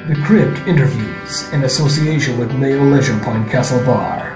The Crypt interviews in association with Mayo Leisure Point Castle Bar.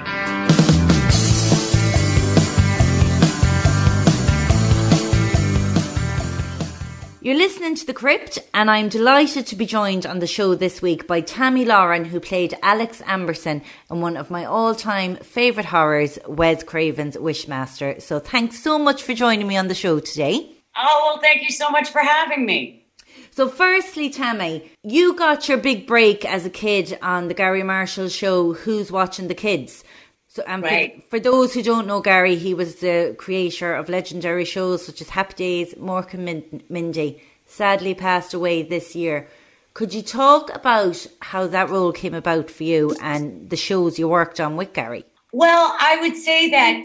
You're listening to The Crypt, and I'm delighted to be joined on the show this week by Tammy Lauren, who played Alex Amberson in one of my all-time favourite horrors, Wes Cravens Wishmaster. So thanks so much for joining me on the show today. Oh, well, thank you so much for having me. So firstly, Tammy, you got your big break as a kid on the Gary Marshall show, Who's Watching the Kids? So, right. For those who don't know Gary, he was the creator of legendary shows such as Happy Days, Mork and Mindy. Sadly passed away this year. Could you talk about how that role came about for you and the shows you worked on with Gary? Well, I would say that,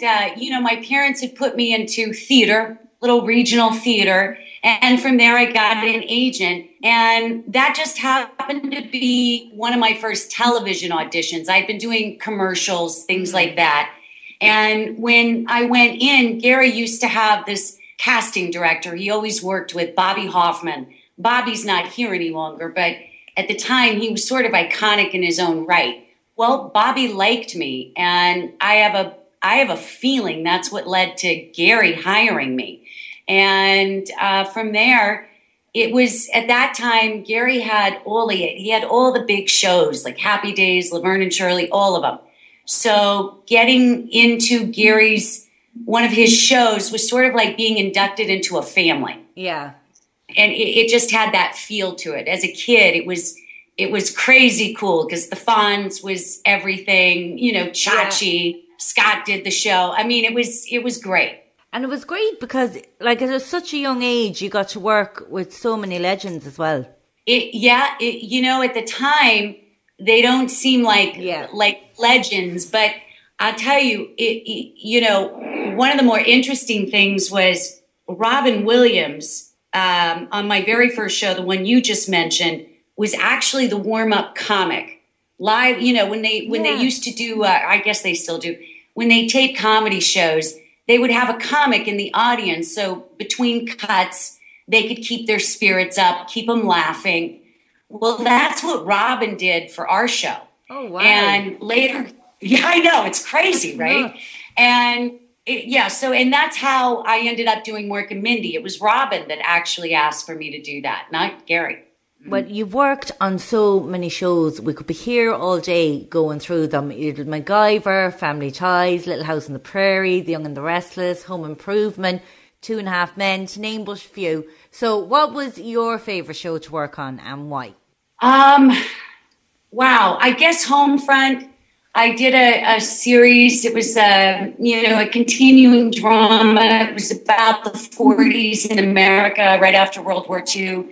my parents had put me into theater, little regional theater. And from there, I got an agent. And that just happened to be one of my first television auditions. I'd been doing commercials, things like that. And when I went in, Gary used to have this casting director. He always worked with Bobby Hoffman. Bobby's not here any longer, but at the time, he was sort of iconic in his own right. Well, Bobby liked me. And I have a feeling that's what led to Gary hiring me. And from there, it was at that time, Gary had all the big shows like Happy Days, Laverne and Shirley, all of them. So getting into one of his shows was sort of like being inducted into a family. Yeah. And it just had that feel to it. As a kid, it was crazy cool because the Fonz was everything, Chachi, yeah. Scott did the show. I mean, it was great. And it was great because, at such a young age, you got to work with so many legends as well. At the time, they don't seem like legends. But I'll tell you, one of the more interesting things was Robin Williams on my very first show, the one you just mentioned, was actually the warm-up comic. Live, when they used to do, I guess they still do, when they tape comedy shows, they would have a comic in the audience. So between cuts, they could keep their spirits up, keep them laughing. Well, that's what Robin did for our show. Oh, wow. And later, yeah, I know, it's crazy, right? And and that's how I ended up doing Mork and Mindy. It was Robin that actually asked for me to do that, not Gary. Well, you've worked on so many shows. We could be here all day going through them. Little MacGyver, Family Ties, Little House on the Prairie, The Young and the Restless, Home Improvement, 2.5 Men, to name but a few. So what was your favourite show to work on and why? Wow. I guess Homefront. I did a series. It was, a continuing drama. It was about the 40s in America right after World War II.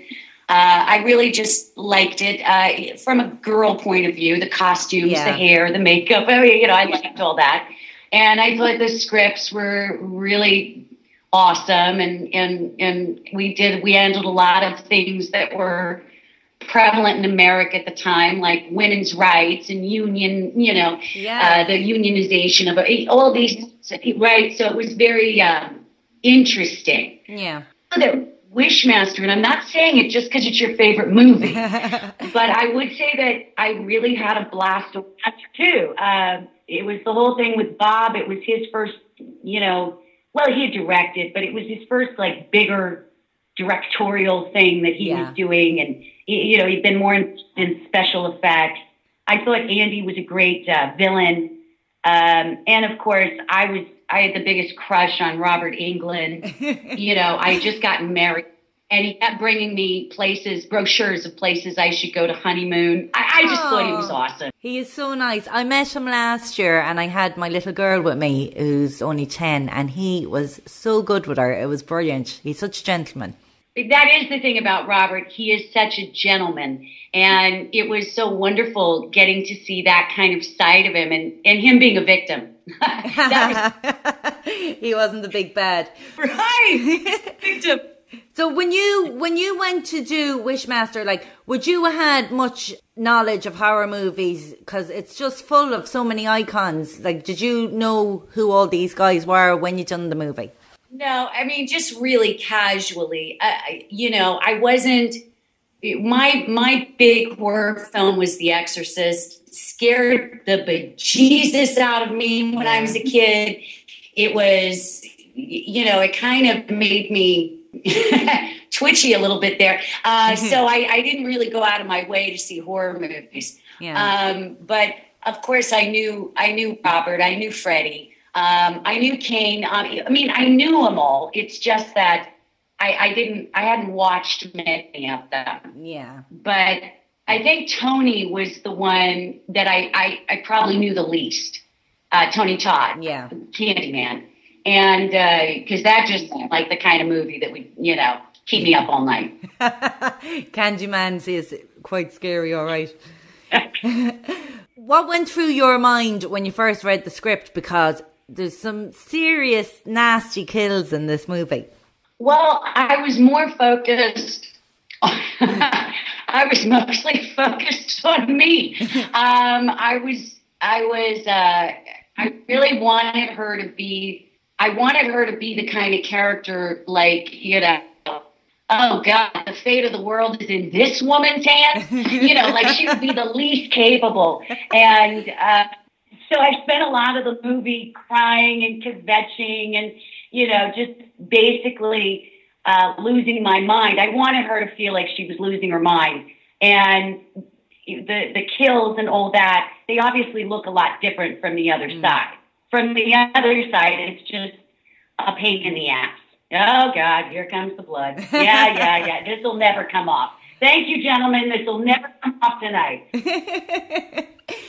I really just liked it from a girl point of view, the costumes, the hair, the makeup. I liked all that. And I thought the scripts were really awesome. And we handled a lot of things that were prevalent in America at the time, like women's rights and union, the unionization of all these, right? So it was very interesting. Yeah. Wishmaster, and I'm not saying it just because it's your favorite movie, but I would say that I really had a blast to watch too. It was the whole thing with Bob. It was his first, he had directed, but it was his first bigger directorial thing that he was doing, and he'd been more in special effects. I thought Andy was a great villain, and of course I had the biggest crush on Robert Englund. I had just gotten married, and he kept bringing me brochures of places I should go to honeymoon. I just thought he was awesome. He is so nice. I met him last year, and I had my little girl with me who's only 10, and he was so good with her. It was brilliant. He's such a gentleman. That is the thing about Robert. He is such a gentleman. And it was so wonderful getting to see that kind of side of him and him being a victim. He wasn't the big bad. Right. Victim. So when you went to do Wishmaster, would you have had much knowledge of horror movies? Because it's just full of so many icons. Did you know who all these guys were when you done the movie? No, I mean, just really casually. I wasn't my big horror film was The Exorcist. Scared the bejesus out of me when I was a kid. It was, it kind of made me twitchy a little bit there. So I didn't really go out of my way to see horror movies. Yeah. But of course I knew Robert, I knew Freddie, I knew Kane. I knew them all. It's just that I hadn't watched many of them. Yeah. But I think Tony was the one that I probably knew the least. Tony Todd. Yeah. Candyman. And because that just seemed like the kind of movie that would, keep me up all night. Candyman is quite scary, all right. What went through your mind when you first read the script? Because there's some serious, nasty kills in this movie. Well, I was more focused. I was mostly focused on me. I really wanted her to be. I wanted her to be the kind of character, like, oh God, the fate of the world is in this woman's hands. Like she would be the least capable. And so I spent a lot of the movie crying and kvetching and, just basically losing my mind. I wanted her to feel like she was losing her mind. And the kills and all that, they obviously look a lot different from the other side. From the other side, it's just a pain in the ass. Oh, God, here comes the blood. Yeah. This will never come off. Thank you, gentlemen. This will never come off tonight.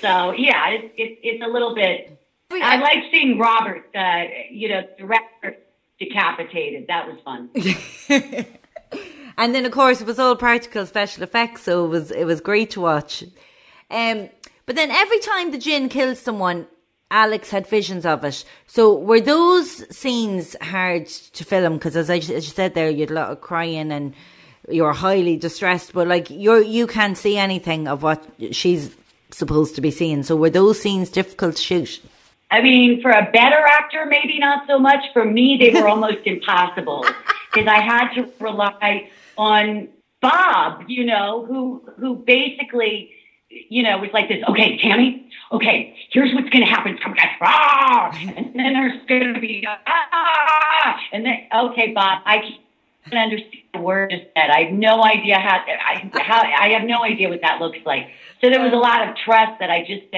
So, yeah, it's a little bit... I like seeing Robert, director decapitated. That was fun. And then, of course, it was all practical special effects, so it was great to watch. But then every time the djinn killed someone, Alex had visions of it. So were those scenes hard to film? Because as you said there, you had a lot of crying and you were highly distressed. But like you can't see anything of what she's supposed to be seeing. So were those scenes difficult to shoot? I mean, for a better actor, maybe not so much. For me, they were almost impossible because I had to rely on Bob, who basically, was like this. Okay, Tammy. Okay, here's what's going to happen. And then there's going to be, and then, okay, Bob, I can't understand the word just said. I have no idea I have no idea what that looks like. So there was a lot of trust that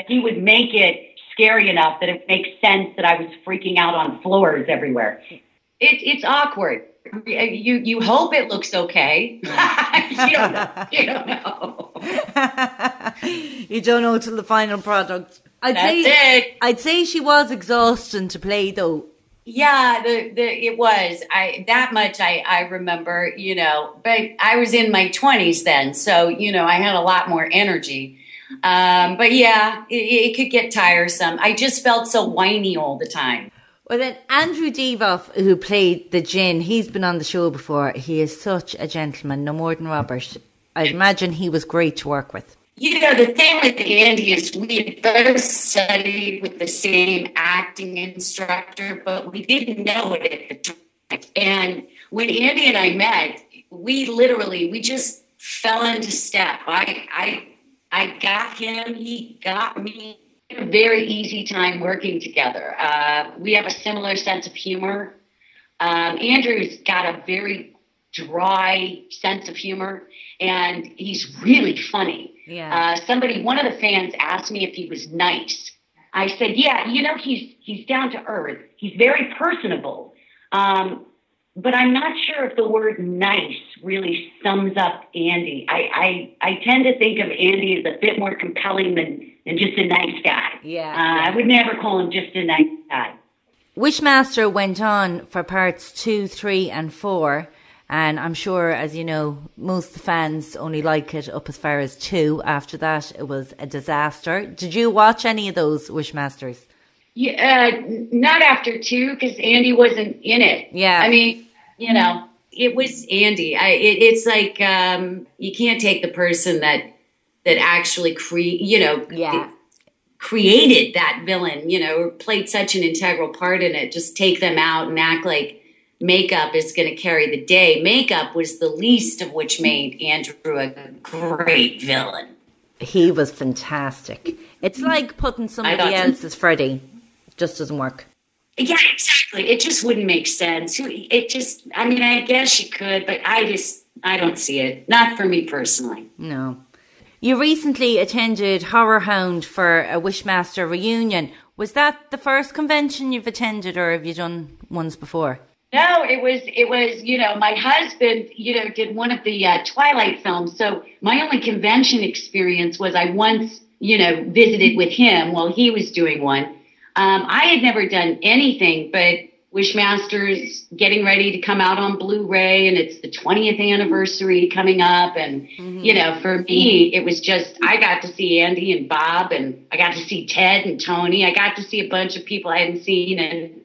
he would make it scary enough that it makes sense that I was freaking out on floors everywhere. It's awkward. You hope it looks okay. You don't know. You don't know till the final product. I'd say she was exhausting to play though. Yeah, it was. That much I remember, but I was in my 20s then, so I had a lot more energy. But yeah, it could get tiresome. I just felt so whiny all the time. Well then, Andrew Deaver, who played the djinn, he's been on the show before. He is such a gentleman, no more than Robert. I'd imagine he was great to work with. The thing with Andy is we had both studied with the same acting instructor, but we didn't know it at the time. And when Andy and I met, we just fell into step. I got him, he got me. A very easy time working together. We have a similar sense of humor. Andrew's got a very dry sense of humor, and he's really funny. Yeah. One of the fans asked me if he was nice. I said, yeah, he's down to earth. He's very personable. But I'm not sure if the word nice really sums up Andy. I tend to think of Andy as a bit more compelling than just a nice guy. Yeah. I would never call him just a nice guy. Wishmaster went on for parts 2, 3 and 4. And I'm sure, as you know, most of the fans only like it up as far as 2. After that, it was a disaster. Did you watch any of those Wishmasters? Yeah, not after 2 because Andy wasn't in it. Yeah. I mean, it was Andy. It's like you can't take the person that actually created that villain, or played such an integral part in it. Just take them out and act like makeup is going to carry the day. Makeup was the least of which made Andrew a great villain. He was fantastic. It's like putting somebody else as Freddy. It just doesn't work. Yeah, exactly. It just wouldn't make sense. I guess you could, but I don't see it. Not for me personally. No. You recently attended Horror Hound for a Wishmaster reunion. Was that the first convention you've attended, or have you done ones before? No, it was, my husband, did one of the Twilight films. So my only convention experience was I once, visited with him while he was doing one. I had never done anything but Wishmaster's getting ready to come out on Blu-ray, and it's the 20th anniversary coming up. And, for me, it was just, I got to see Andy and Bob, and I got to see Ted and Tony. I got to see a bunch of people I hadn't seen in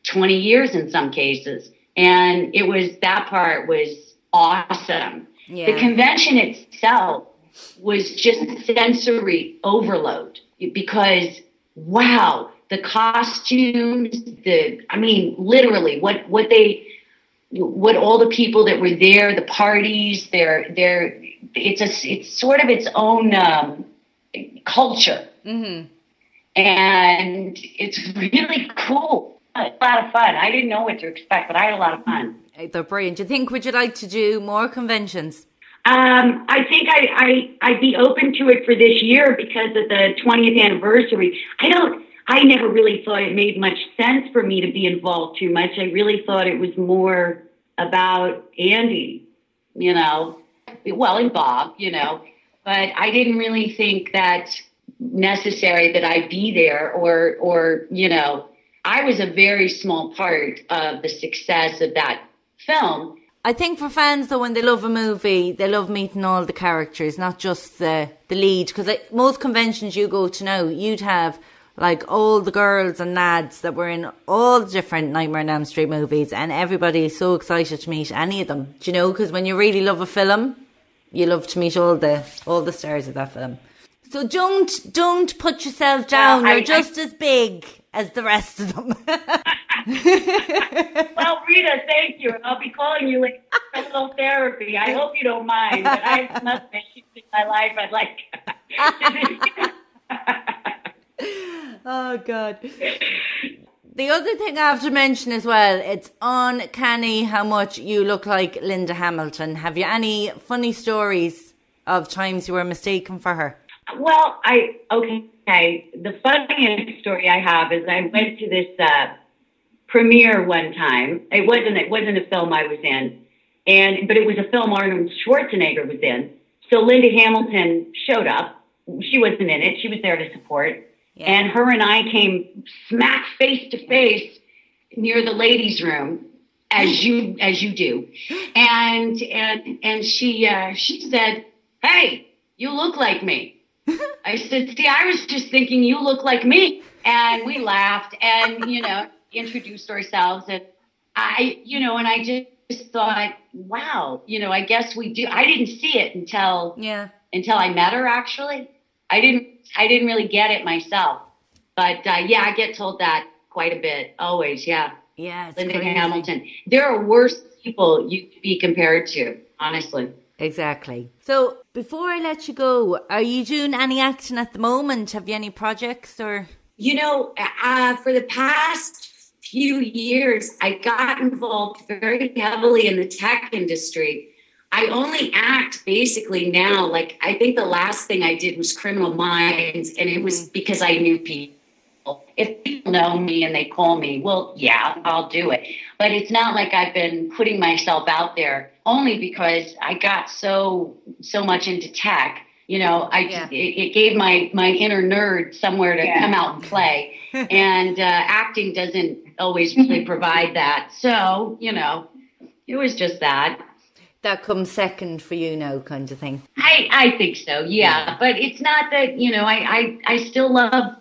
20 years in some cases. And that part was awesome. Yeah. The convention itself was just sensory overload because, wow, the costumes, literally what all the people that were there, the parties, it's sort of its own culture. Mm-hmm. And it's really cool. A lot of fun. I didn't know what to expect, but I had a lot of fun. They're brilliant. Would you like to do more conventions? I think I'd be open to it for this year because of the 20th anniversary. I never really thought it made much sense for me to be involved too much. I really thought it was more about Andy, and Bob, but I didn't really think that necessary that I be there or I was a very small part of the success of that film. I think for fans, though, when they love a movie, they love meeting all the characters, not just the lead. Because most conventions you go to now, you'd have all the girls and lads that were in all the different Nightmare on Elm Street movies, and everybody is so excited to meet any of them. Do you know? Because when you really love a film, you love to meet all the stars of that film. So don't put yourself down. You're just as big as the rest of them. Well, Rita, thank you. I'll be calling you for a little therapy. I hope you don't mind, but I have enough issues in my life I'd like Oh, God. The other thing I have to mention as well, it's uncanny how much you look like Linda Hamilton. Have you any funny stories of times you were mistaken for her? Well, the funniest story I have is I went to this premiere one time. It wasn't a film I was in, but it was a film Arnold Schwarzenegger was in. So Linda Hamilton showed up. She wasn't in it. She was there to support. Yeah. And her and I came smack face to face near the ladies' room, as you do. And she said, "Hey, you look like me." I said, "See, I was just thinking you look like me." And we laughed and, introduced ourselves. And I just thought, wow, I guess we do. I didn't see it until I met her, actually. I didn't really get it myself. But, I get told that quite a bit. Always, yeah. Yeah, it's Linda crazy. Hamilton. There are worse people you could be compared to, honestly. Exactly. So before I let you go, are you doing any acting at the moment? Have you any projects or? For the past few years, I got involved very heavily in the tech industry. I only act basically now. I think the last thing I did was Criminal Minds, and it was because I knew people. If people know me and they call me, well, yeah, I'll do it. But it's not like I've been putting myself out there, only because I got so much into tech. It gave my inner nerd somewhere to come out and play. And acting doesn't always really provide that. So, it was just that. That comes second for you now, kind of thing. I think so, yeah. But it's not that, I still love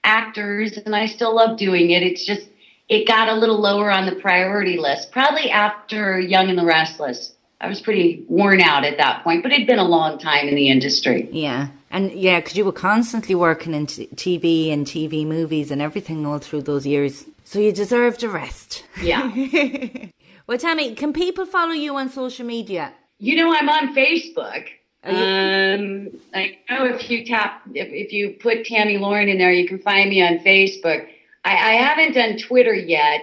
actors and I still love doing it. It's just, it got a little lower on the priority list, probably after Young and the Restless. I was pretty worn out at that point, but it'd been a long time in the industry. Yeah. And yeah, because you were constantly working in TV and TV movies and everything all through those years. So you deserved a rest. Yeah. Well, Tammy, can people follow you on social media? You know, I'm on Facebook. I know if you put Tammy Lauren in there, you can find me on Facebook. I haven't done Twitter yet,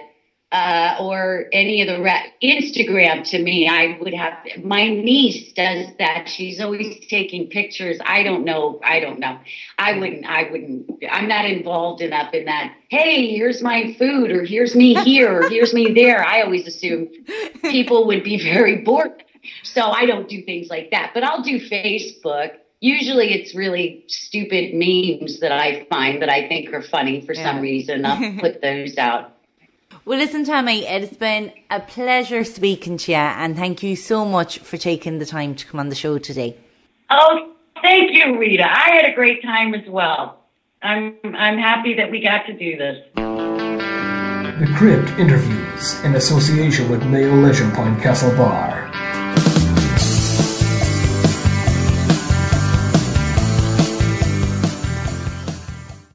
or any of the Instagram. To me, I would have. My niece does that. She's always taking pictures. I don't know. I wouldn't. I'm not involved enough in that. Hey, here's my food, or here's me here, or here's me there. I always assume people would be very bored. So I don't do things like that, but I'll do Facebook. Usually it's really stupid memes that I find that I think are funny for some reason. I'll put those out. Well, listen, Tammy, it's been a pleasure speaking to you, and thank you so much for taking the time to come on the show today. Oh, thank you, Rita. I had a great time as well. I'm happy that we got to do this. The Crypt interviews in association with Mayo Leisure Point Castle Bar.